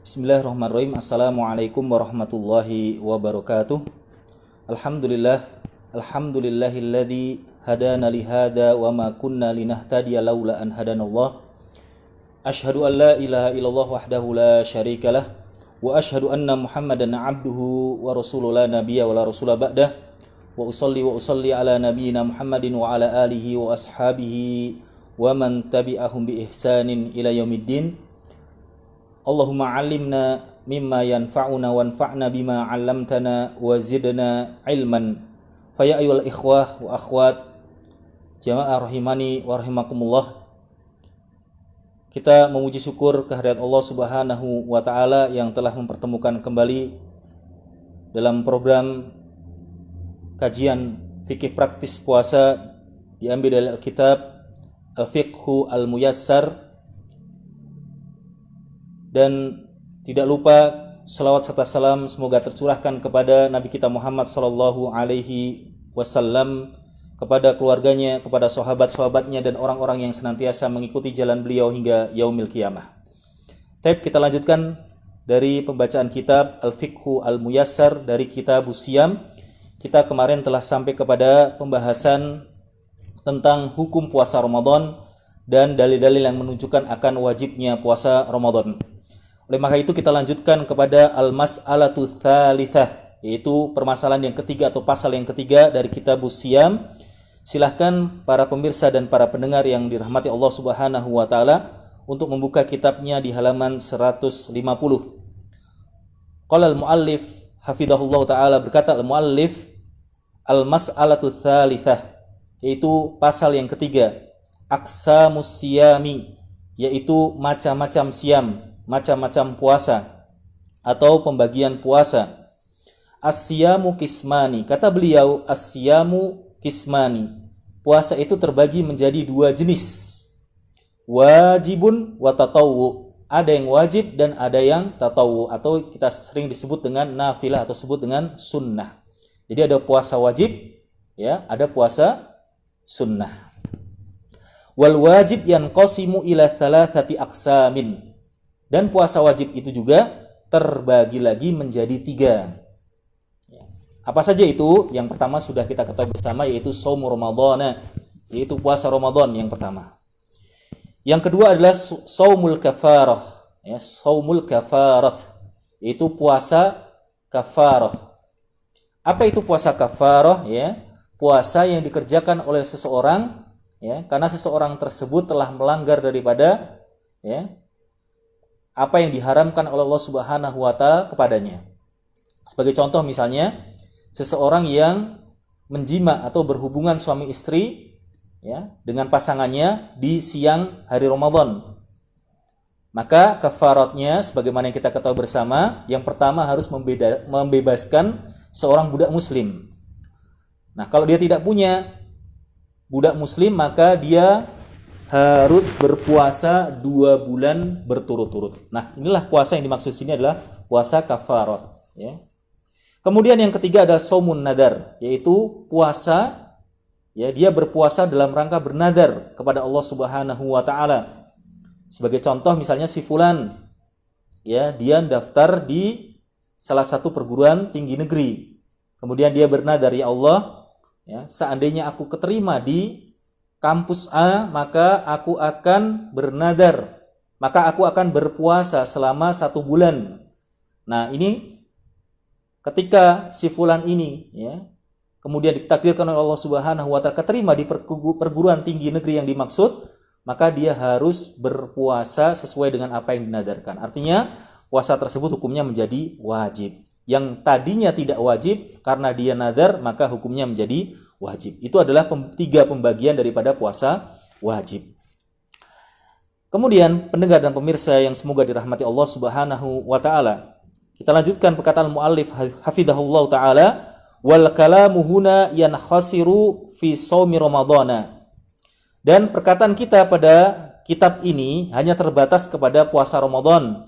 Bismillahirrahmanirrahim. Assalamualaikum warahmatullahi wabarakatuh. Alhamdulillahilladzi hadana lihada wa ma kunna linahtadiya laula an hadanallah. Asyhadu an la ilaha illallah wahdahu la syarikalah wa asyhadu anna Muhammadan abduhu wa rasuluhu la nabiyya wa la rasula ba'dah. Wa usalli ala nabiyyina Muhammadin wa ala alihi wa ashabihi wa man tabi'ahum bi ihsanin ila yaumiddin. Allahumma 'allimna mimma yanfa'una wanfa'na bima 'allamtana wa zidna ilman. Fa ya ayyuhal ikhwah wa akhwat jamaah rahimani wa rahimakumullah. Kita memuji syukur kehadirat Allah Subhanahu wa taala yang telah mempertemukan kembali dalam program kajian fikih praktis puasa diambil dari kitab Al-Fiqhu Al-Muyassar. Dan tidak lupa salawat serta salam semoga tercurahkan kepada Nabi kita Muhammad sallallahu alaihi wasallam, kepada keluarganya, kepada sahabat-sahabatnya dan orang-orang yang senantiasa mengikuti jalan beliau hingga yaumil qiyamah. Kita lanjutkan dari pembacaan kitab Al-Fiqhu Al-Muyassar dari kitab Siyam. Kita kemarin telah sampai kepada pembahasan tentang hukum puasa Ramadan dan dalil-dalil yang menunjukkan akan wajibnya puasa Ramadan. Oleh maka itu kita lanjutkan kepada al-mas'alatu tsalitsah, yaitu permasalahan yang ketiga atau pasal yang ketiga dari kitab Siyam. Silahkan para pemirsa dan para pendengar yang dirahmati Allah Subhanahu wa taala untuk membuka kitabnya di halaman 150. Qala al-muallif hafizahullah taala, berkata al-muallif, al-mas'alatu tsalitsah, yaitu pasal yang ketiga, aqsamus siyami, yaitu macam-macam siam, macam-macam puasa atau pembagian puasa. As-siyamu kismani, kata beliau, as-siyamu kismani, puasa itu terbagi menjadi dua jenis, wajibun wa tatawwu, ada yang wajib dan ada yang tatawwu, atau kita sering disebut dengan nafilah atau sebut dengan sunnah. Jadi ada puasa wajib, ya, ada puasa sunnah. Wal wajib yanqasimu ila thalathati aqsamin, dan puasa wajib itu juga terbagi lagi menjadi tiga. Apa saja itu? Yang pertama sudah kita ketahui bersama, yaitu shaum Ramadan, yaitu puasa Ramadan yang pertama. Yang kedua adalah shaumul kafarah, ya, shaumul kafarat, yaitu puasa kafarah. Apa itu puasa kafarah? Ya, puasa yang dikerjakan oleh seseorang, ya, karena seseorang tersebut telah melanggar daripada, ya, apa yang diharamkan oleh Allah Subhanahu wa taala kepadanya. Sebagai contoh misalnya, seseorang yang menjima atau berhubungan suami istri, ya, dengan pasangannya di siang hari Ramadan. Maka kafaratnya sebagaimana yang kita ketahui bersama, yang pertama harus membebaskan seorang budak muslim. Nah, kalau dia tidak punya budak muslim, maka dia harus berpuasa 2 bulan berturut-turut. Nah, inilah puasa yang dimaksud sini adalah puasa kafarah, ya. Kemudian yang ketiga ada shaumun nadar, yaitu puasa, ya, dia berpuasa dalam rangka bernadar kepada Allah Subhanahu wa taala. Sebagai contoh misalnya si fulan, ya, dia daftar di salah satu perguruan tinggi negeri. Kemudian dia bernadar, ya Allah, ya, seandainya aku keterima di kampus A, maka aku akan bernadar, maka aku akan berpuasa selama 1 bulan. Nah, ini ketika si fulan ini, ya, kemudian ditakdirkan oleh Allah Subhanahu wa taala keterima di perguruan tinggi negeri yang dimaksud, maka dia harus berpuasa sesuai dengan apa yang dinadarkan. Artinya puasa tersebut hukumnya menjadi wajib. Yang tadinya tidak wajib karena dia nadar, maka hukumnya menjadi wajib. Itu adalah 3 pembagian daripada puasa wajib. Kemudian pendengar dan pemirsa yang semoga dirahmati Allah Subhanahu wa taala, kita lanjutkan perkataan muallif hafizahullah taala, wal kalamu huna yankhasiru fi shaumi ramadhana. Dan perkataan kita pada kitab ini hanya terbatas kepada puasa Ramadan,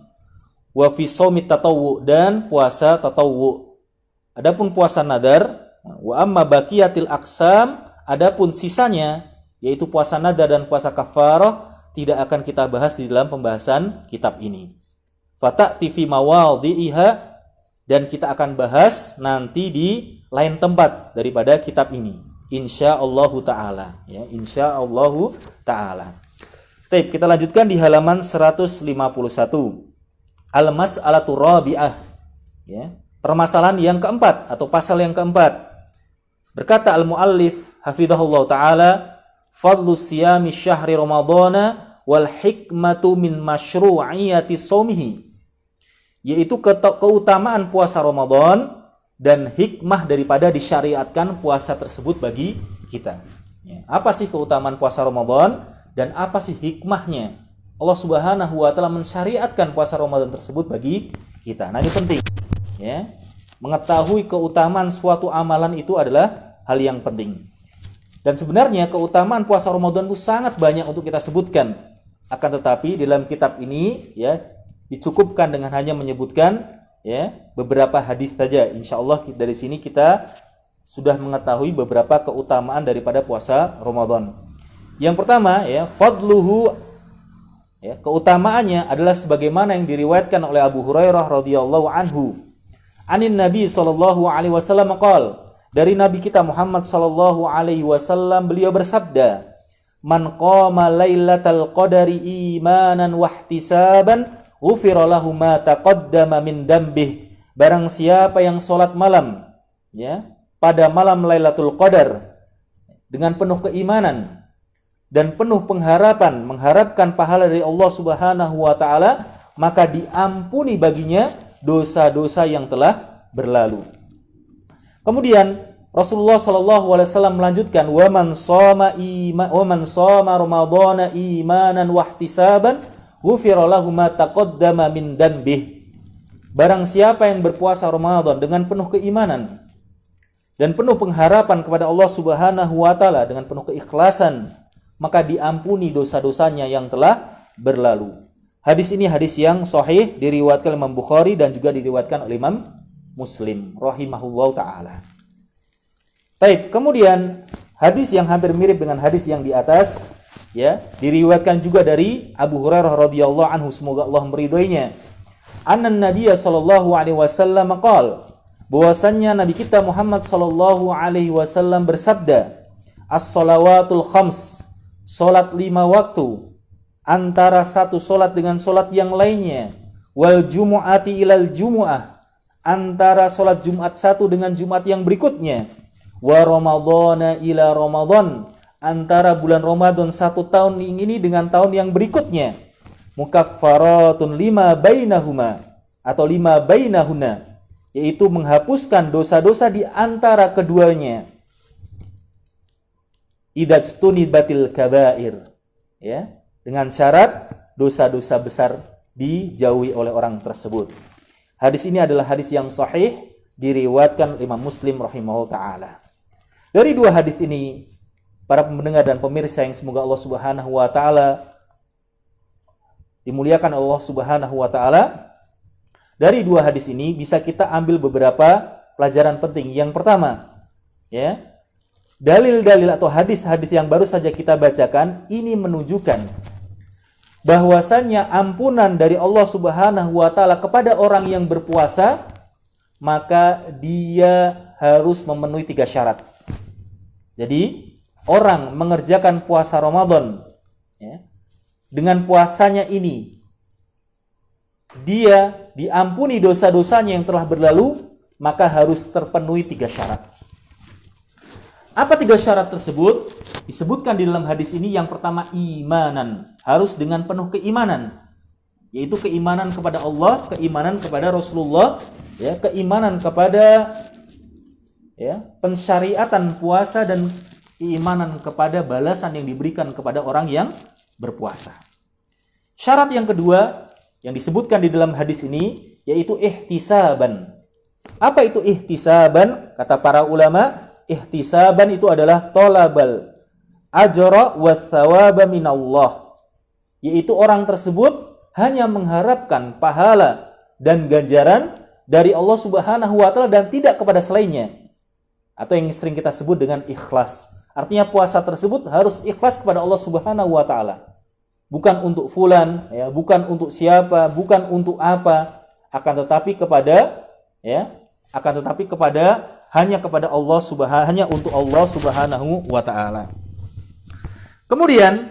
wa fi shaumi tatawwu, dan puasa tatawwu. Adapun puasa nadar, wa amma baqiyatil aqsam, adapun sisanya yaitu puasa nadar dan puasa kafarah tidak akan kita bahas di dalam pembahasan kitab ini. Fata'ti fi mawadhi'iha, dan kita akan bahas nanti di lain tempat daripada kitab ini. Insyaallah taala, ya, insyaallah taala. Baik, kita lanjutkan di halaman 151. Al-mas'alatu rabi'ah, ya, permasalahan yang keempat atau pasal yang keempat. Berkata al-muallif hafizahullah taala, fadlu siyami syahri ramadhana wal hikmatu min masyru'iyati shaumihi, yaitu keutamaan puasa Ramadan dan hikmah daripada disyariatkan puasa tersebut bagi kita. Ya, apa sih keutamaan puasa Ramadan dan apa sih hikmahnya Allah Subhanahu wa taala mensyariatkan puasa Ramadan tersebut bagi kita? Nah, ini penting, ya. Mengetahui keutamaan suatu amalan itu adalah hal yang penting. Dan sebenarnya keutamaan puasa Ramadan itu sangat banyak untuk kita sebutkan. Akan tetapi dalam kitab ini, ya, dicukupkan dengan hanya menyebutkan, ya, beberapa hadis saja. Insyaallah dari sini kita sudah mengetahui beberapa keutamaan daripada puasa Ramadan. Yang pertama, ya, fadluhu, ya, keutamaannya adalah sebagaimana yang diriwayatkan oleh Abu Hurairah radhiyallahu anhu. Anin Nabi sallallahu alaihi wasallam qala, dari Nabi kita Muhammad sallallahu alaihi wasallam, beliau bersabda, man qama lailatal qadari imanan wahtisaban ghufira lahu ma taqaddama min dambih. Barang siapa yang salat malam, ya, pada malam Lailatul Qadar dengan penuh keimanan dan penuh pengharapan, mengharapkan pahala dari Allah Subhanahu wa taala, maka diampuni baginya dosa-dosa yang telah berlalu. Kemudian Rasulullah sallallahu alaihi wasallam melanjutkan, wa man shoma ramadhana imanan wahtisaban ghufira lahu ma taqaddama min dhanbih. Barang siapa yang berpuasa Ramadan dengan penuh keimanan dan penuh pengharapan kepada Allah Subhanahu wa taala, dengan penuh keikhlasan, maka diampuni dosa-dosanya yang telah berlalu. Hadis ini hadis yang sahih, diriwayatkan Imam Bukhari dan juga diriwayatkan oleh Imam Muslim rahimahullahu taala. Baik, kemudian hadis yang hampir mirip dengan hadis yang di atas, ya, diriwayatkan juga dari Abu Hurairah radhiyallahu anhu, semoga Allah meridhoinya. Anna Nabiy sallallahu alaihi wasallam qala, bahwasannya Nabi kita Muhammad sallallahu alaihi wasallam bersabda, as-shalawatul khams, salat 5 waktu, antara satu salat dengan salat yang lainnya, wal jumu'ati ilal jumu'ah, antara salat Jumat satu dengan Jumat yang berikutnya, wa ramadhana ila ramadhan, antara bulan Ramadan satu tahun ini dengan tahun yang berikutnya, mukaffaratun lima bainahuma atau lima bainahuna, yaitu menghapuskan dosa-dosa di antara keduanya. Idajtunibatil kabair, ya, dengan syarat dosa-dosa besar dijauhi oleh orang tersebut. Hadis ini adalah hadis yang sahih, diriwayatkan Imam Muslim rahimahullah taala. Dari dua hadis ini, para pendengar dan pemirsa yang semoga Allah Subhanahu wa taala dimuliakan Allah Subhanahu wa taala, dari dua hadis ini bisa kita ambil beberapa pelajaran penting. Yang pertama, ya, dalil-dalil atau hadis-hadis yang baru saja kita bacakan ini menunjukkan bahwasannya ampunan dari Allah Subhanahu wa taala kepada orang yang berpuasa, maka dia harus memenuhi 3 syarat. Jadi, orang mengerjakan puasa Ramadan, ya, dengan puasanya ini dia diampuni dosa-dosanya yang telah berlalu, maka harus terpenuhi 3 syarat. Apa 3 syarat tersebut? Disebutkan di dalam hadis ini. Yang pertama, imanan. Harus dengan penuh keimanan. Yaitu keimanan kepada Allah, keimanan kepada Rasulullah, ya, keimanan kepada, ya, pensyariatan puasa, dan keimanan kepada balasan yang diberikan kepada orang yang berpuasa. Syarat yang kedua yang disebutkan di dalam hadis ini yaitu ihtisaban. Apa itu ihtisaban? Kata para ulama, ihtisaban itu adalah talabal ajra wa thawaba minallah, yaitu orang tersebut hanya mengharapkan pahala dan ganjaran dari Allah Subhanahu wa taala dan tidak kepada selainnya, atau yang sering kita sebut dengan ikhlas. Artinya puasa tersebut harus ikhlas kepada Allah Subhanahu wa taala. bukan untuk fulan, ya, bukan untuk siapa, bukan untuk apa, akan tetapi kepada, ya, akan tetapi kepada hanya kepada Allah hanya untuk Allah Subhanahu wa taala. Kemudian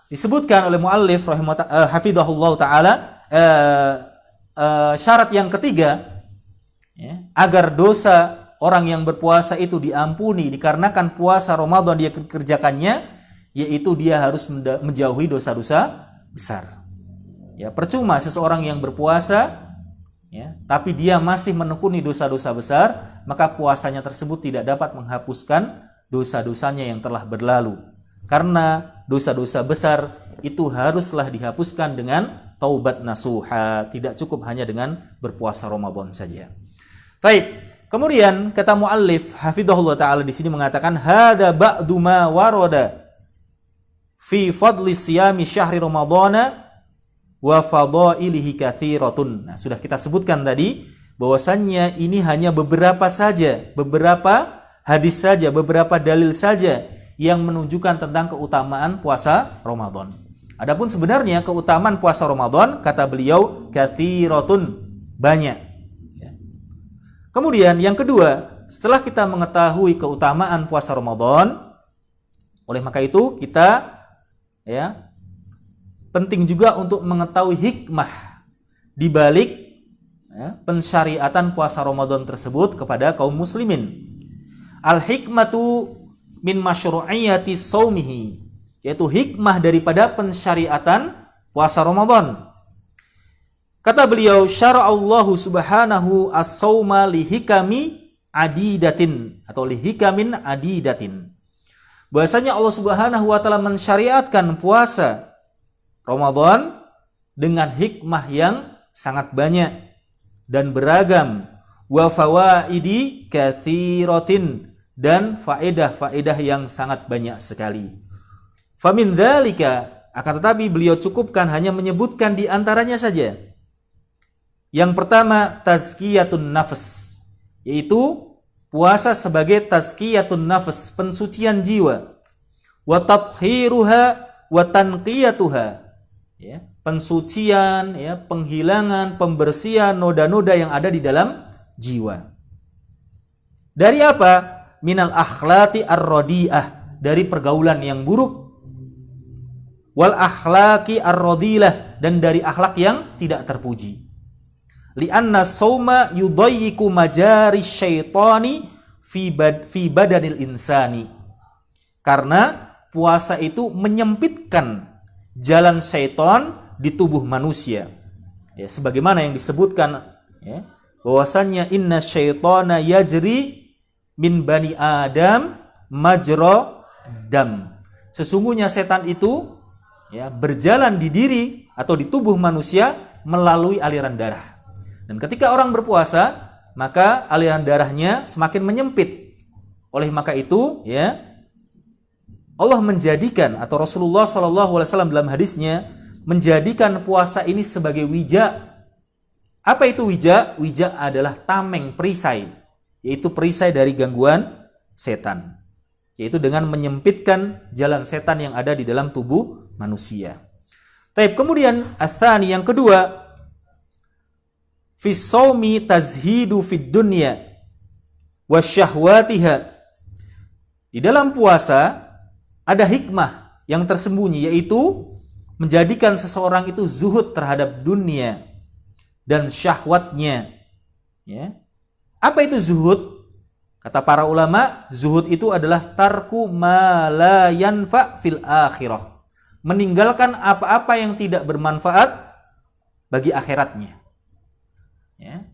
disebutkan oleh muallif hafidhahullah taala syarat yang ketiga, ya, agar dosa orang yang berpuasa itu diampuni dikarenakan puasa Ramadan dia kerjakannya, yaitu dia harus menjauhi dosa-dosa besar. Ya, percuma seseorang yang berpuasa, ya, tapi dia masih menekuni dosa-dosa besar, maka puasanya tersebut tidak dapat menghapuskan dosa-dosanya yang telah berlalu. Karena dosa-dosa besar itu haruslah dihapuskan dengan taubat nasuha, tidak cukup hanya dengan berpuasa Ramadan saja. Baik, kemudian kata muallif hafidhahullah taala di sini mengatakan hada ba'du ma warada fi fadli siyami syahri ramadhana wa fadailihi katsiratun. Nah, sudah kita sebutkan tadi bahwasannya ini hanya beberapa hadis saja, beberapa dalil saja yang menunjukkan tentang keutamaan puasa Ramadan. Adapun sebenarnya keutamaan puasa Ramadan, kata beliau, katsiratun, banyak. Kemudian yang kedua, setelah kita mengetahui keutamaan puasa Ramadan, oleh maka itu kita, ya, penting juga untuk mengetahui hikmah di balik, ya, pensyariatan puasa Ramadan tersebut kepada kaum muslimin. Al-hikmatu min masyru'iyati saumihi, yaitu hikmah daripada pensyariatan puasa Ramadan. Kata beliau, syara'allahu subhanahu as-sauma lihikami adidatin atau lihikamin adidatin. Bahasanya Allah Subhanahu wa taala mensyariatkan puasa Ramadan dengan hikmah yang sangat banyak dan beragam, wa fawaidi katsiratin, dan faedah-faedah yang sangat banyak sekali. Famin dzalika, akan tetapi beliau cukupkan hanya menyebutkan di antaranya saja. Yang pertama, tazkiyatun nafs, yaitu puasa sebagai tazkiyatun nafs, pensucian jiwa, wa tathiruha wa tanqiyatuha, ya, pensucian, ya, penghilangan, pembersihan noda-noda yang ada di dalam jiwa. Dari apa? Minal akhlati ar-radi'ah, dari pergaulan yang buruk, wal akhlaqi ar-radilah, dan dari akhlak yang tidak terpuji. Li'anna sauma yudayyiku majari syaitani fi badanil insani. Karena puasa itu menyempitkan jalan syaitan di tubuh manusia. Ya, sebagaimana yang disebutkan, ya, bahwasannya inna syaitana yajri min bani Adam majra dam. Sesungguhnya setan itu, ya, berjalan di diri atau di tubuh manusia melalui aliran darah. Dan ketika orang berpuasa, maka aliran darahnya semakin menyempit. Oleh maka itu, ya, Allah menjadikan, atau Rasulullah SAW dalam hadisnya menjadikan puasa ini sebagai wija. Apa itu wija? Wija adalah tameng, perisai, yaitu perisai dari gangguan setan, yaitu dengan menyempitkan jalan setan yang ada di dalam tubuh manusia. Taib, kemudian atsani, yang kedua, fi shaumi tazhidu fid dunya wasyahwatiha. Di dalam puasa ada hikmah yang tersembunyi, yaitu menjadikan seseorang itu zuhud terhadap dunia dan syahwatnya. Ya. Apa itu zuhud? Kata para ulama, zuhud itu adalah tarku ma la yanfa fil akhirah, meninggalkan apa-apa yang tidak bermanfaat bagi akhiratnya. Ya.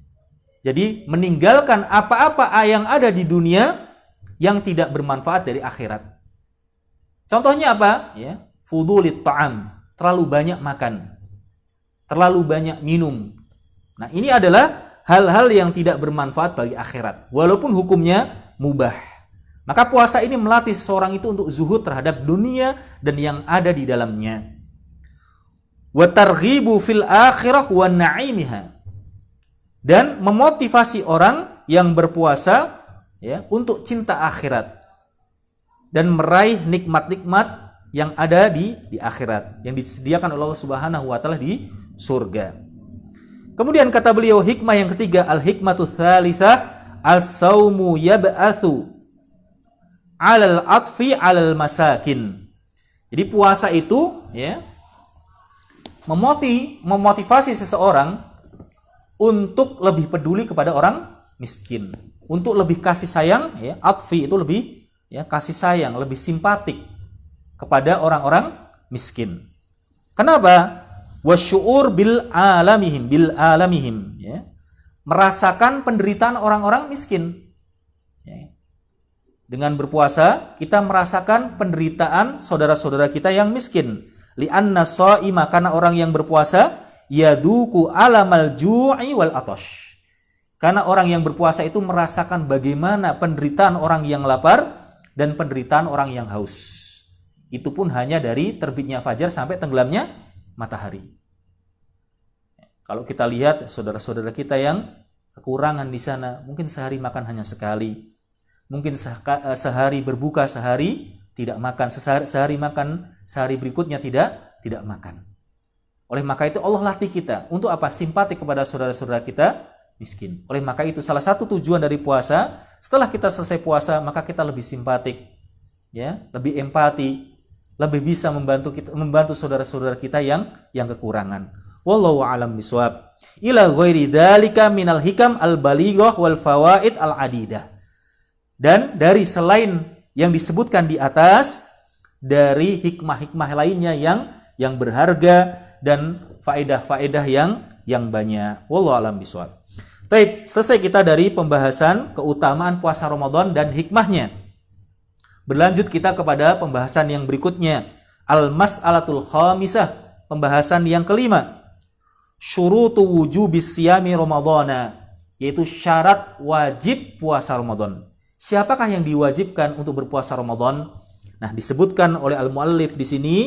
Jadi meninggalkan apa-apa yang ada di dunia yang tidak bermanfaat dari akhirat. Contohnya apa? Ya, fudulit ta'am, terlalu banyak makan, terlalu banyak minum. Nah, ini adalah hal-hal yang tidak bermanfaat bagi akhirat, walaupun hukumnya mubah. Maka puasa ini melatih seseorang itu untuk zuhud terhadap dunia dan yang ada di dalamnya. Wa targhibu fil akhirah wa na'imiha. Dan memotivasi orang yang berpuasa, ya, untuk cinta akhirat dan meraih nikmat-nikmat yang ada di akhirat, yang disediakan oleh Allah Subhanahu wa taala di surga. Kemudian kata beliau, hikmah yang ketiga, al-hikmatu tsalitsah as-saumu yab'atsu 'alal atfi 'alal masakin. Jadi puasa itu ya memotivasi seseorang untuk lebih peduli kepada orang miskin, untuk lebih kasih sayang ya, atfi itu lebih ya kasih sayang, lebih simpatik kepada orang-orang miskin. Kenapa? Wasyu'ur bil alamihim ya. Merasakan penderitaan orang-orang miskin. Ya. Dengan berpuasa kita merasakan penderitaan saudara-saudara kita yang miskin. Li'anna sha'ima, karena orang yang berpuasa yaduku alamal ju'i wal atash. Karena orang yang berpuasa itu merasakan bagaimana penderitaan orang yang lapar dan penderitaan orang yang haus. Itu pun hanya dari terbitnya fajar sampai tenggelamnya matahari. Kalau kita lihat saudara-saudara kita yang kekurangan di sana, mungkin sehari makan hanya sekali, mungkin sehari berbuka, sehari tidak makan, sehari makan, sehari berikutnya tidak makan. Oleh maka itu Allah latih kita untuk apa? Simpati kepada saudara-saudara kita miskin. Oleh maka itu salah satu tujuan dari puasa, setelah kita selesai puasa maka kita lebih simpatik, ya, lebih empati, lebih bisa membantu saudara-saudara kita yang kekurangan. Wallahu a'lam bishawab. Ila ghairi dzalika minal hikam al-balighah wal fawaid al-adidah. Dan dari selain yang disebutkan di atas, dari hikmah-hikmah lainnya yang berharga dan faedah-faedah yang banyak. Wallahu a'lam bishawab. Baik, selesai kita dari pembahasan keutamaan puasa Ramadan dan hikmahnya. Berlanjut kita kepada pembahasan yang berikutnya, al-mas'alatul khamisah, pembahasan yang kelima, syurutu wujubis siyami ramadhana, yaitu syarat wajib puasa Ramadan. Siapakah yang diwajibkan untuk berpuasa Ramadan? Nah, disebutkan oleh al-muallif di sini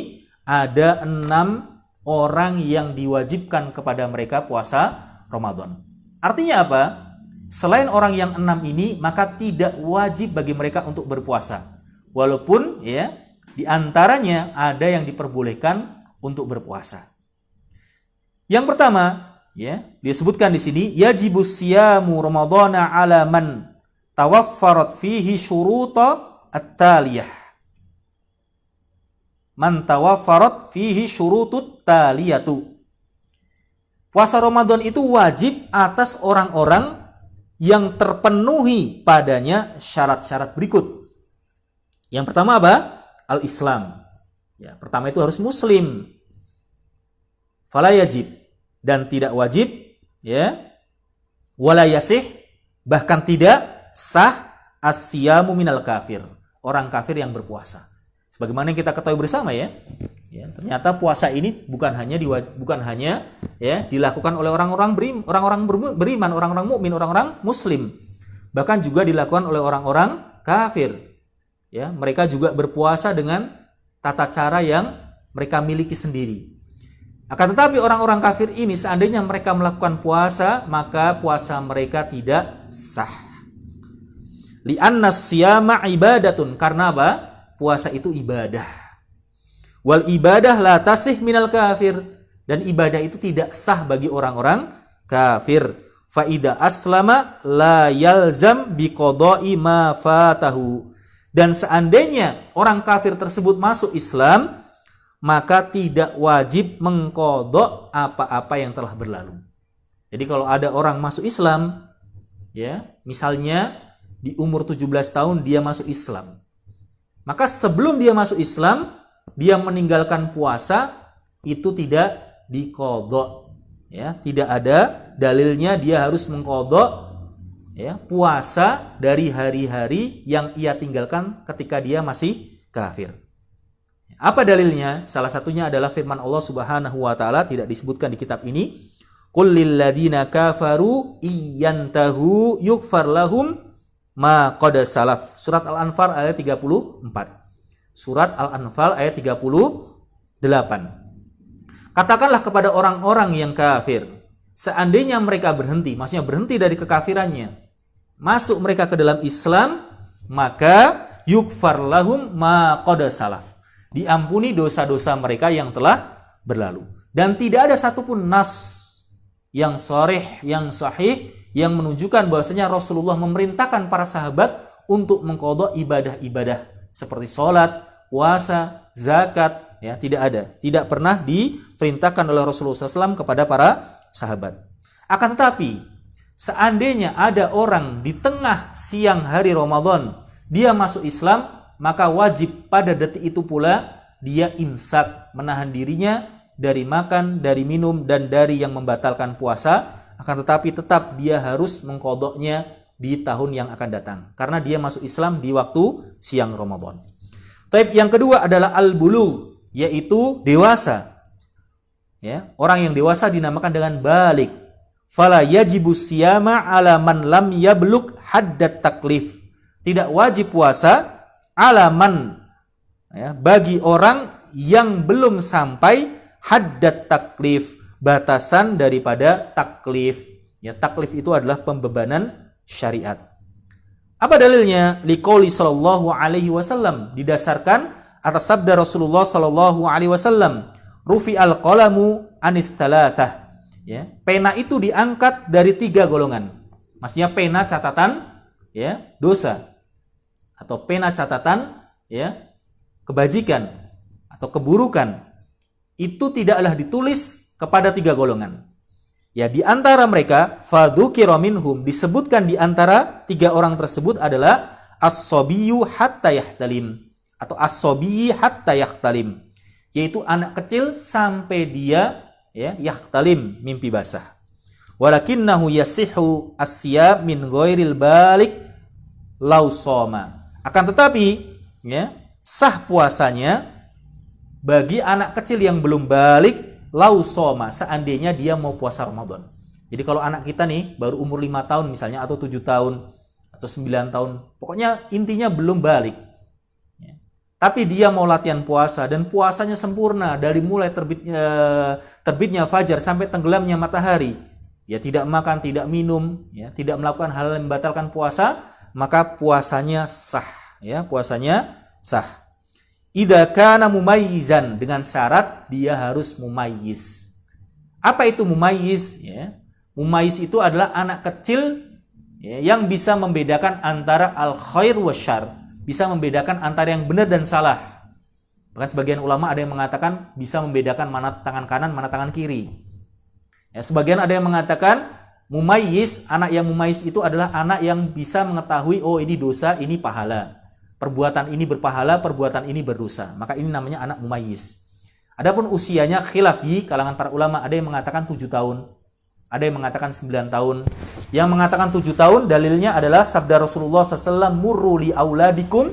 ada 6 orang yang diwajibkan kepada mereka puasa Ramadan. Artinya apa? Selain orang yang 6 ini, maka tidak wajib bagi mereka untuk berpuasa. Walaupun ya di antaranya ada yang diperbolehkan untuk berpuasa. Yang pertama, ya, disebutkan di sini yajibus siyamu ramadhana 'ala man tawaffarat fihi syuruta at-taliyah. Man tawaffarat fihi syurutut taliyatu. Puasa Ramadan itu wajib atas orang-orang yang terpenuhi padanya syarat-syarat berikut. Yang pertama apa? Al-Islam. Ya, pertama itu harus muslim. Fala yajib, dan tidak wajib, ya. Wala yasih, bahkan tidak sah as-siyamu minal kafir, orang kafir yang berpuasa. Sebagaimana yang kita ketahui bersama ya. Ya, ternyata puasa ini bukan hanya ya dilakukan oleh orang-orang beriman, orang-orang mukmin, orang-orang muslim. Bahkan juga dilakukan oleh orang-orang kafir. Ya, mereka juga berpuasa dengan tata cara yang mereka miliki sendiri. Akan tetapi orang-orang kafir ini seandainya mereka melakukan puasa, maka puasa mereka tidak sah. Li'anna siyama ibadatun, karena apa? Puasa itu ibadah. Wal ibadah la tasih minal kafir, dan ibadah itu tidak sah bagi orang-orang kafir. Fa idza aslama la yalzam biqada'i ma fatahu. Dan seandainya orang kafir tersebut masuk Islam, maka tidak wajib mengqadha apa-apa yang telah berlalu. Jadi kalau ada orang masuk Islam, ya, misalnya di umur 17 tahun dia masuk Islam. Maka sebelum dia masuk Islam, dia meninggalkan puasa, itu tidak diqadha. Ya, tidak ada dalilnya dia harus mengqadha ya, puasa dari hari-hari yang ia tinggalkan ketika dia masih kafir. Apa dalilnya? Salah satunya adalah firman Allah Subhanahu wa taala, tidak disebutkan di kitab ini. Qul lil ladzina kafaru iyantahu yughfar lahum ma qad salaf. Surat Al-Anfal ayat 34. Surat Al-Anfal ayat 38. Katakanlah kepada orang-orang yang kafir, seandainya mereka berhenti, maksudnya berhenti dari kekafirannya, masuk mereka ke dalam Islam, maka yughfar lahum ma qad salaf. diampuni dosa-dosa mereka yang telah berlalu. Dan tidak ada satupun nas yang sharih, yang sahih, yang menunjukkan bahwasanya Rasulullah memerintahkan para sahabat untuk mengqadha ibadah-ibadah seperti sholat, puasa, zakat, ya, tidak ada. Tidak pernah diperintahkan oleh Rasulullah SAW kepada para sahabat. Akan tetapi, seandainya ada orang di tengah siang hari Ramadan, dia masuk Islam, maka wajib pada detik itu pula dia imsak, menahan dirinya dari makan, dari minum, dan dari yang membatalkan puasa. Akan tetapi tetap dia harus mengqadhanya di tahun yang akan datang, karena dia masuk Islam di waktu siang Ramadan. Taib yang kedua adalah al-bulugh, yaitu dewasa. Ya, orang yang dewasa dinamakan dengan balik. Fala yajibus siyama ala man lam yablugh haddat taklif. Tidak wajib puasa ala man, ya, bagi orang yang belum sampai haddat taklif, batasan daripada taklif. Ya, taklif itu adalah pembebanan syariat. Apa dalilnya? Liqouli sallallahu alaihi wasallam, didasarkan atas sabda Rasulullah sallallahu alaihi wasallam, rufi'al qalamu anis thalathah. Ya, pena itu diangkat dari 3 golongan. Maksudnya pena catatan, ya, dosa, atau pena catatan, ya, kebajikan atau keburukan, itu tidaklah ditulis kepada 3 golongan. Ya, di antara mereka fadzukira minhum, disebutkan di antara 3 orang tersebut adalah as-sabiyyu hatta yahtalim, atau as-sabiyyi hatta yahtalim, yaitu anak kecil sampai dia, ya, yahtalim, mimpi basah. Walakinnahu yasihu as-siyam min ghairil balik law shoma. Akan tetapi, ya, sah puasanya bagi anak kecil yang belum balik lau soma, seandainya dia mau puasa Ramadan. Jadi kalau anak kita nih baru umur 5 tahun misalnya, atau 7 tahun atau 9 tahun, pokoknya intinya belum balik, ya, tapi dia mau latihan puasa dan puasanya sempurna dari mulai terbitnya fajar sampai tenggelamnya matahari, ya, tidak makan, tidak minum, ya, tidak melakukan hal yang membatalkan puasa, maka puasanya sah, ya, puasanya sah. Idza kana mumayyizan, dengan syarat dia harus mumayyiz. Apa itu mumayyiz? Ya, mumayyiz itu adalah anak kecil, ya, yang bisa membedakan antara al khair wa syarr, bisa membedakan antara yang benar dan salah. Bahkan sebagian ulama ada yang mengatakan bisa membedakan mana tangan kanan, mana tangan kiri. Ya, sebagian ada yang mengatakan mumayyiz, anak yang mumayyiz itu adalah anak yang bisa mengetahui, oh ini dosa, ini pahala. Perbuatan ini berpahala, perbuatan ini berdosa. Maka ini namanya anak mumayyiz. Adapun usianya khilaf di kalangan para ulama. Ada yang mengatakan 7 tahun, ada yang mengatakan 9 tahun. Yang mengatakan 7 tahun dalilnya adalah sabda Rasulullah SAW, murru li auladikum,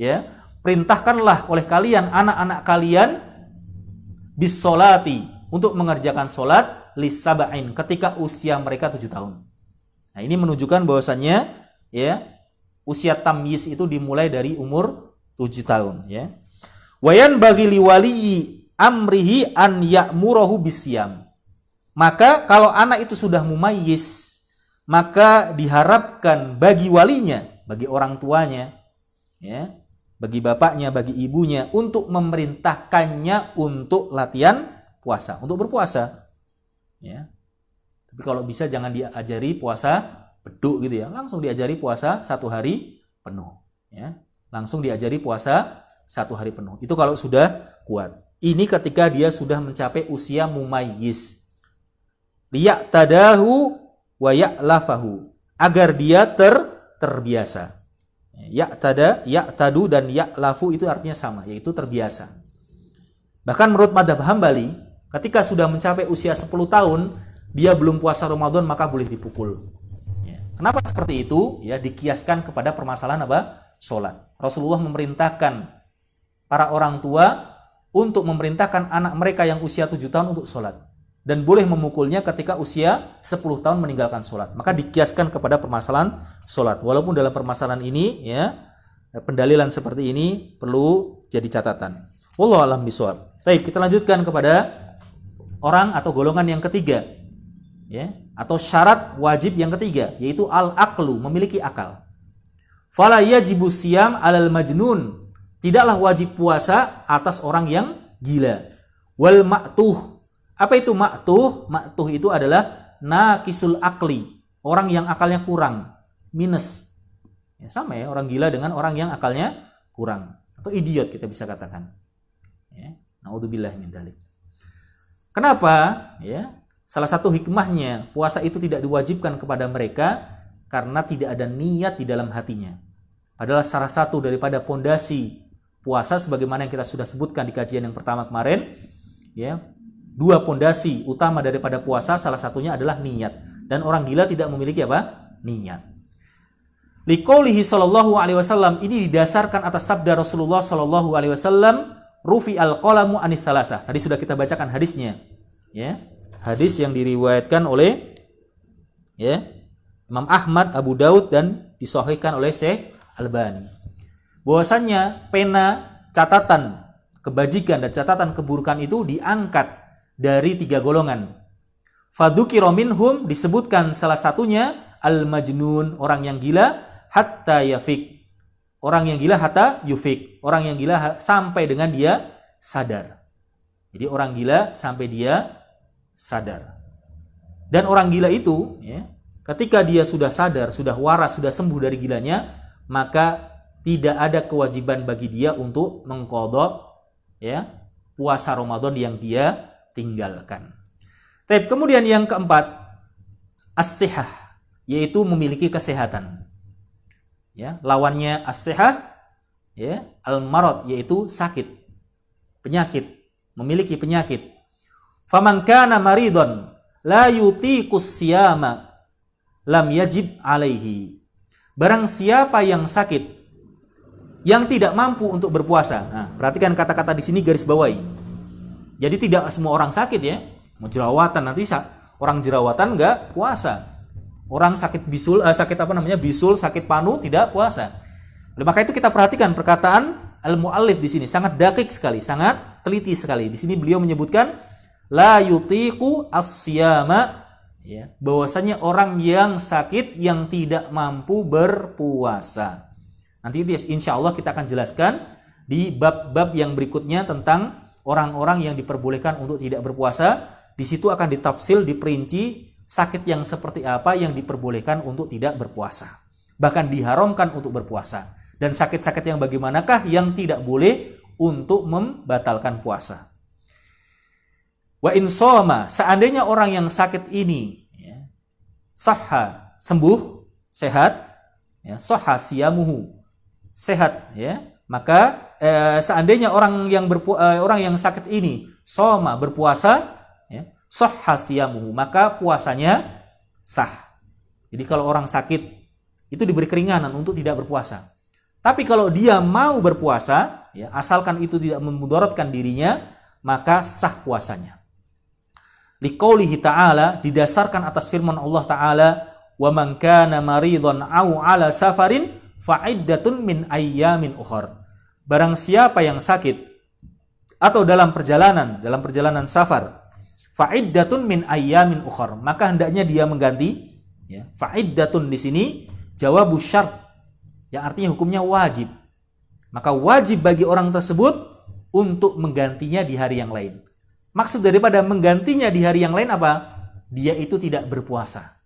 ya, perintahkanlah oleh kalian anak-anak kalian bis solati, untuk mengerjakan solat lis sab'in, ketika usia mereka 7 tahun. Nah, ini menunjukkan bahwasannya, ya, usia tamyiz itu dimulai dari umur 7 tahun, ya. Wayan bagi liwali amrihi an ya'murahu bisyam. Maka kalau anak itu sudah mumayyiz, maka diharapkan bagi walinya, bagi orang tuanya, ya, bagi bapaknya, bagi ibunya, untuk memerintahkannya untuk latihan puasa, untuk berpuasa, ya. Tapi kalau bisa jangan diajari puasa beduk gitu, ya, langsung diajari puasa 1 hari penuh, ya, langsung diajari puasa 1 hari penuh. Itu kalau sudah kuat. Ini ketika dia sudah mencapai usia mumayyiz. Liya'tadahu wa ya'lafahu, agar dia terbiasa. Ya'tadu dan ya'lafu itu artinya sama, yaitu terbiasa. Bahkan menurut mazhab Hambali, ketika sudah mencapai usia 10 tahun dia belum puasa Ramadan, maka boleh dipukul. Kenapa seperti itu? Ya, dikiaskan kepada permasalahan apa? Sholat. Rasulullah memerintahkan para orang tua untuk memerintahkan anak mereka yang usia 7 tahun untuk sholat, dan boleh memukulnya ketika usia 10 tahun meninggalkan sholat. Maka dikiaskan kepada permasalahan sholat. Walaupun dalam permasalahan ini, ya, pendalilan seperti ini perlu jadi catatan. Wallahu a'lam bishawab. Baik, kita lanjutkan kepada orang atau golongan yang ketiga, ya, atau syarat wajib yang ketiga, yaitu al-aqlu, memiliki akal. Fala yajibu siyam alal majnun, tidaklah wajib puasa atas orang yang gila. Wal ma'tuh. Apa itu ma'tuh? Ma'tuh itu adalah naqisul akli, orang yang akalnya kurang, minus. Ya, sama ya, orang gila dengan orang yang akalnya kurang, atau idiot kita bisa katakan. Ya, naudzubillah min dzalik. Kenapa? Ya, salah satu hikmahnya puasa itu tidak diwajibkan kepada mereka karena tidak ada niat di dalam hatinya. Adalah salah satu daripada pondasi puasa sebagaimana yang kita sudah sebutkan di kajian yang pertama kemarin. Ya, dua pondasi utama daripada puasa, salah satunya adalah niat. Dan orang gila tidak memiliki apa? Niat. Liqaulihi sallallahu alaihi wasallam, ini didasarkan atas sabda Rasulullah sallallahu alaihi wasallam, rufi'al qalamu anis salasah. Tadi sudah kita bacakan hadisnya. Ya. Hadis yang diriwayatkan oleh ya, Imam Ahmad, Abu Daud dan disahihkan oleh Syekh Albani. Bahwasannya pena catatan kebajikan dan catatan keburukan itu diangkat dari 3 golongan. Fadzukira minhum, disebutkan salah satunya al-majnun, orang yang gila, hatta yafik. Orang yang gila hatta yufik. Orang yang gila sampai dengan dia sadar. Jadi orang gila sampai dia sadar. Dan orang gila itu ya, ketika dia sudah sadar, sudah waras, sudah sembuh dari gilanya, maka tidak ada kewajiban bagi dia untuk mengqadha ya puasa Ramadan yang dia tinggalkan. Kemudian yang keempat, as-sihah, yaitu memiliki kesehatan. Ya, lawannya as-sihah ya, al-marad, yaitu sakit, penyakit, memiliki penyakit. Faman kana maridon la yutiqus siyama lam yajib alaihi. Barang siapa yang sakit, yang tidak mampu untuk berpuasa. Nah, perhatikan kata-kata di sini, garis bawahi. Jadi tidak semua orang sakit ya. Mau jerawatan, nanti orang jerawatan enggak puasa. Orang sakit bisul, bisul, sakit panu tidak puasa. Oleh maka itu kita perhatikan perkataan al-muallif di sini sangat dakik sekali, sangat teliti sekali. Di sini beliau menyebutkan la yutiqu as-siyama, ya, bahwasanya orang yang sakit yang tidak mampu berpuasa. Nanti insya Allah kita akan jelaskan di bab-bab yang berikutnya tentang orang-orang yang diperbolehkan untuk tidak berpuasa. Di situ akan ditafsil, diperinci sakit yang seperti apa yang diperbolehkan untuk tidak berpuasa. Bahkan diharamkan untuk berpuasa. Dan sakit-sakit yang bagaimanakah yang tidak boleh untuk membatalkan puasa. Wa in shoma, seandainya orang yang sakit ini ya, sahha, sembuh, sehat, ya, sahha siyamuhu, sehat ya, maka seandainya orang yang sakit ini shoma, berpuasa ya, sahha siyamuhu, maka puasanya sah. Jadi kalau orang sakit itu diberi keringanan untuk tidak berpuasa. Tapi kalau dia mau berpuasa ya, asalkan itu tidak memudaratkan dirinya, maka sah puasanya. Liqaulihi ta'ala, didasarkan atas firman Allah Ta'ala, wa man kana maridhan aw ala safarin fa'iddatun min ayyamin ukhar. Barang siapa yang sakit atau dalam perjalanan safar, fa'iddatun min ayyamin ukhar, maka hendaknya dia mengganti ya. Fa'iddatun di sini jawabu syart, yang artinya hukumnya wajib. Maka wajib bagi orang tersebut untuk menggantinya di hari yang lain. Maksud daripada menggantinya di hari yang lain apa? Dia itu tidak berpuasa.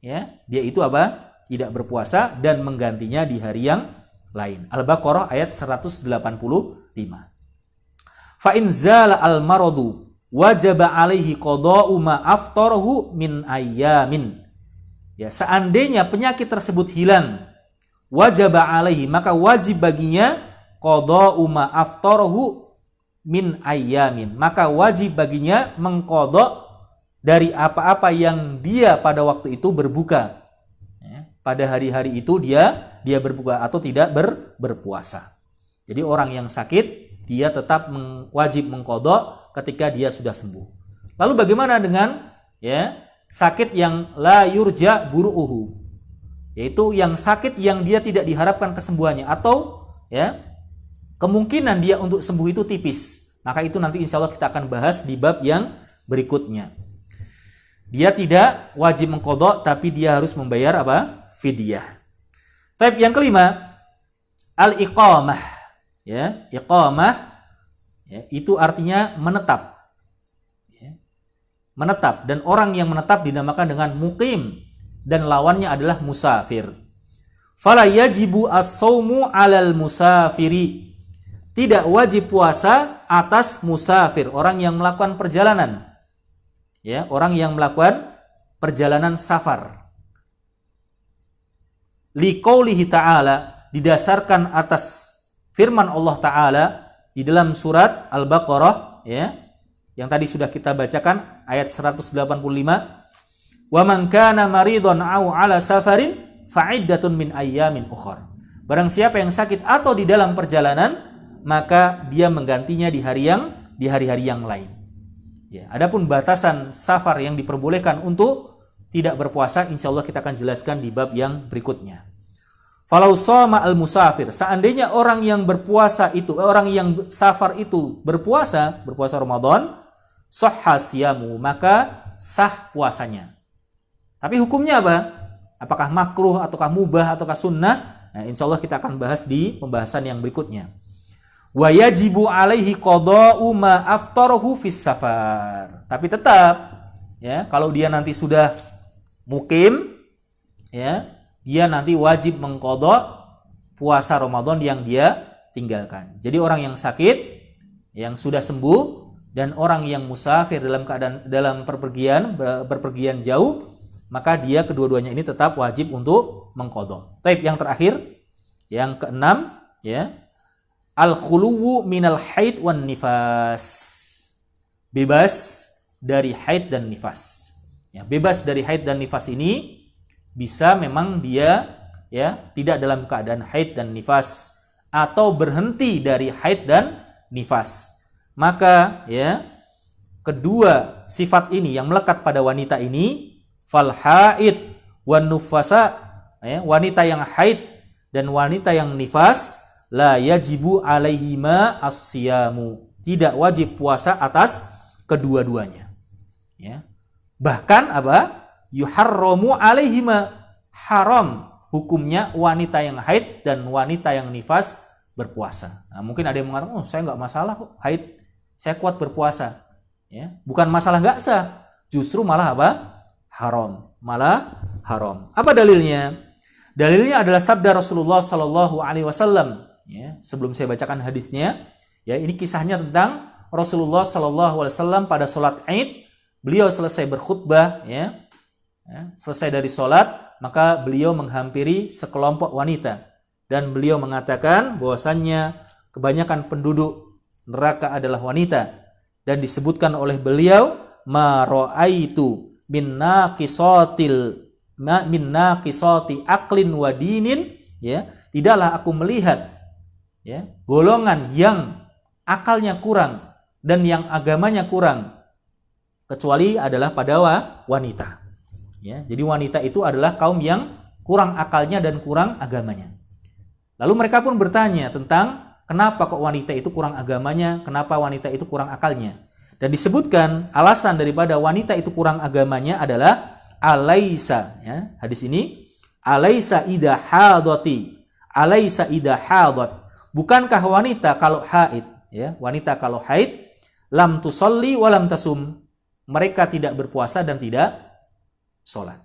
Ya, dia itu apa? Tidak berpuasa dan menggantinya di hari yang lain. Al-Baqarah ayat 185. Fa in zala al-maradu wajaba alaihi qada'u ma aftarahu min ayyamin. Ya, seandainya penyakit tersebut hilang, wajaba alaihi, maka wajib baginya qada'u ma aftarahu min ayyamin, maka wajib baginya mengqadha dari apa-apa yang dia pada waktu itu berbuka. Ya, pada hari-hari itu dia berbuka atau tidak berpuasa. Jadi orang yang sakit dia tetap wajib mengqadha ketika dia sudah sembuh. Lalu bagaimana dengan ya sakit yang la yurja buru'uhu, yaitu yang sakit yang dia tidak diharapkan kesembuhannya atau ya kemungkinan dia untuk sembuh itu tipis. Maka itu nanti insya Allah kita akan bahas di bab yang berikutnya. Dia tidak wajib mengqadha, tapi dia harus membayar apa? Fidyah. Yang kelima, al-iqamah, ya, iqamah, ya, itu artinya menetap. Ya, menetap, dan orang yang menetap dinamakan dengan muqim, dan lawannya adalah musafir. Fala yajibu as-saumu 'alal musafiri. Tidak wajib puasa atas musafir, orang yang melakukan perjalanan. Ya, orang yang melakukan perjalanan safar. Liqaulihi ta'ala, didasarkan atas firman Allah Ta'ala di dalam surat Al-Baqarah, ya, yang tadi sudah kita bacakan ayat 185. Wa man kana maridun aw ala safarin fa'iddatun min ayyamin ukhra. Barang siapa yang sakit atau di dalam perjalanan, maka dia menggantinya di hari-hari yang lain. Ya, adapun batasan safar yang diperbolehkan untuk tidak berpuasa, insya Allah kita akan jelaskan di bab yang berikutnya. Falau shoma al musafir, seandainya orang yang berpuasa itu, orang yang safar itu berpuasa Ramadan, sahha siyamu, maka sah puasanya. Tapi hukumnya apa? Apakah makruh ataukah mubah ataukah sunnah? Nah, insya Allah kita akan bahas di pembahasan yang berikutnya. Wa yajibu alaihi qada'u ma aftarahu fis safar. Tapi tetap, ya, kalau dia nanti sudah mukim, ya, dia nanti wajib mengqadha puasa Ramadan yang dia tinggalkan. Jadi orang yang sakit, yang sudah sembuh, dan orang yang musafir dalam berpergian jauh, maka dia kedua-duanya ini tetap wajib untuk mengqadha. Taib, yang terakhir, yang keenam, ya, al-khuluwu minal haid wan nifas. Bebas dari haid dan nifas. Ya, bebas dari haid dan nifas ini bisa memang dia, ya, tidak dalam keadaan haid dan nifas atau berhenti dari haid dan nifas. Maka, ya, kedua sifat ini yang melekat pada wanita ini, fal haid wan nufasa, ya, wanita yang haid dan wanita yang nifas, la yajibu alaihima as-siyamu, tidak wajib puasa atas kedua-duanya. Ya. Bahkan apa? Yuharramu alaihima, haram hukumnya wanita yang haid dan wanita yang nifas berpuasa. Nah, mungkin ada yang mengatakan, oh, saya nggak masalah kok haid, saya kuat berpuasa. Ya, bukan masalah nggak sah, justru malah apa? Haram, malah haram. Apa dalilnya? Dalilnya adalah sabda Rasulullah Sallallahu Alaihi Wasallam. Ya, sebelum saya bacakan hadisnya, ya, ini kisahnya tentang Rasulullah Sallallahu Alaihi Wasallam pada sholat Id. Beliau selesai berkhutbah, ya, selesai dari sholat, maka beliau menghampiri sekelompok wanita dan beliau mengatakan bahwasannya kebanyakan penduduk neraka adalah wanita, dan disebutkan oleh beliau, ma ra'aitu min naqisati aqlin wa dinin, ya, tidaklah aku melihat, ya, golongan yang akalnya kurang dan yang agamanya kurang kecuali adalah pada wanita. Ya, jadi wanita itu adalah kaum yang kurang akalnya dan kurang agamanya. Lalu mereka pun bertanya tentang kenapa kok wanita itu kurang agamanya, kenapa wanita itu kurang akalnya. Dan disebutkan alasan daripada wanita itu kurang agamanya adalah alaisa, ya, hadis ini, alaisa idha hadati, alaisa idha hadat. Bukankah wanita kalau haid, ya, wanita kalau haid, lam tusalli wa lam tasum, mereka tidak berpuasa dan tidak sholat.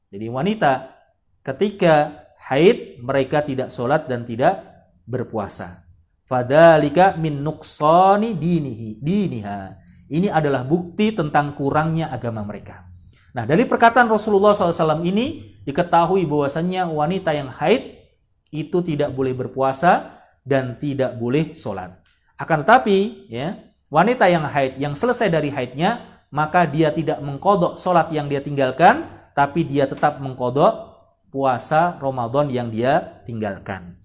Jadi wanita ketika haid mereka tidak sholat dan tidak berpuasa. Fadalika min nuqsani diniha. Ini adalah bukti tentang kurangnya agama mereka. Nah, dari perkataan Rasulullah SAW ini diketahui bahwasannya wanita yang haid itu tidak boleh berpuasa dan tidak boleh sholat. Akan tetapi, ya, wanita yang haid, yang selesai dari haidnya, maka dia tidak mengqadha sholat yang dia tinggalkan, tapi dia tetap mengqadha puasa Ramadan yang dia tinggalkan.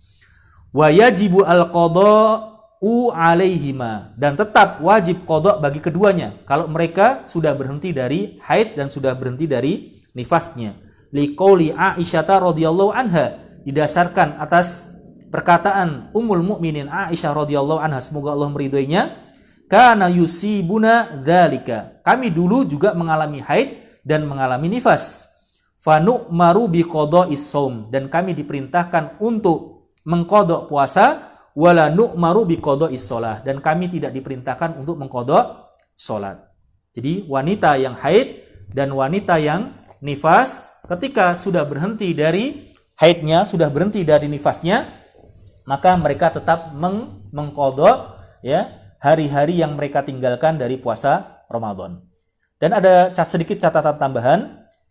Wa yajibu al-qadha'u alaihima, dan tetap wajib qadha bagi keduanya kalau mereka sudah berhenti dari haid dan sudah berhenti dari nifasnya. Liqauli Aisyah radhiyallahu anha, didasarkan atas perkataan Ummul Mukminin Aisyah radhiyallahu anha, semoga Allah meridhoinya, kana yusibuna dzalika, kami dulu juga mengalami haid dan mengalami nifas. Fanu'maru biqada'is shaum, dan kami diperintahkan untuk mengqadha puasa, wala nu'maru biqada'is shalah, dan kami tidak diperintahkan untuk mengqada salat. Jadi wanita yang haid dan wanita yang nifas ketika sudah berhenti dari haidnya, sudah berhenti dari nifasnya, maka mereka tetap mengqada ya hari-hari yang mereka tinggalkan dari puasa Ramadan. Dan ada sedikit catatan tambahan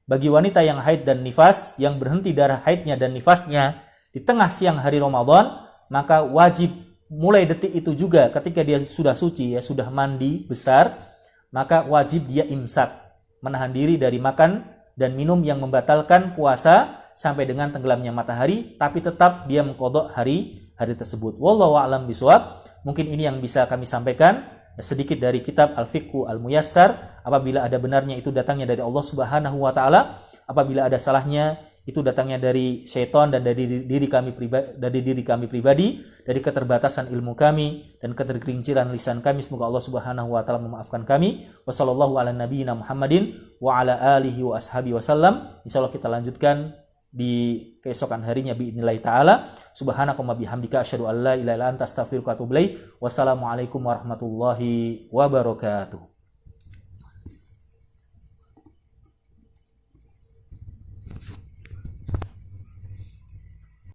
bagi wanita yang haid dan nifas yang berhenti darah haidnya dan nifasnya di tengah siang hari Ramadan, maka wajib mulai detik itu juga ketika dia sudah suci ya, sudah mandi besar, maka wajib dia imsak, menahan diri dari makan dan minum yang membatalkan puasa sampai dengan tenggelamnya matahari, tapi tetap dia mengqadha hari tersebut. Wallahu a'lam bishawab. Mungkin ini yang bisa kami sampaikan sedikit dari kitab Al-Fiqhu Al-Muyassar. Apabila ada benarnya itu datangnya dari Allah Subhanahu wa taala, apabila ada salahnya itu datangnya dari syaitan dan dari diri kami pribadi, dari keterbatasan ilmu kami dan ketergelinciran lisan kami. Semoga Allah Subhanahu wa taala memaafkan kami. Wassallallahu ala nabiyyina Muhammadin wa ala alihi wa ashabihi wasallam. Insyaallah kita lanjutkan di keesokan harinya biidznillah taala. Subhanakallahumma bihamdika asyhadu an la ilaha illa anta astaghfiruka wa atubu ilaik. Wassalamualaikum warahmatullahi wabarakatuh.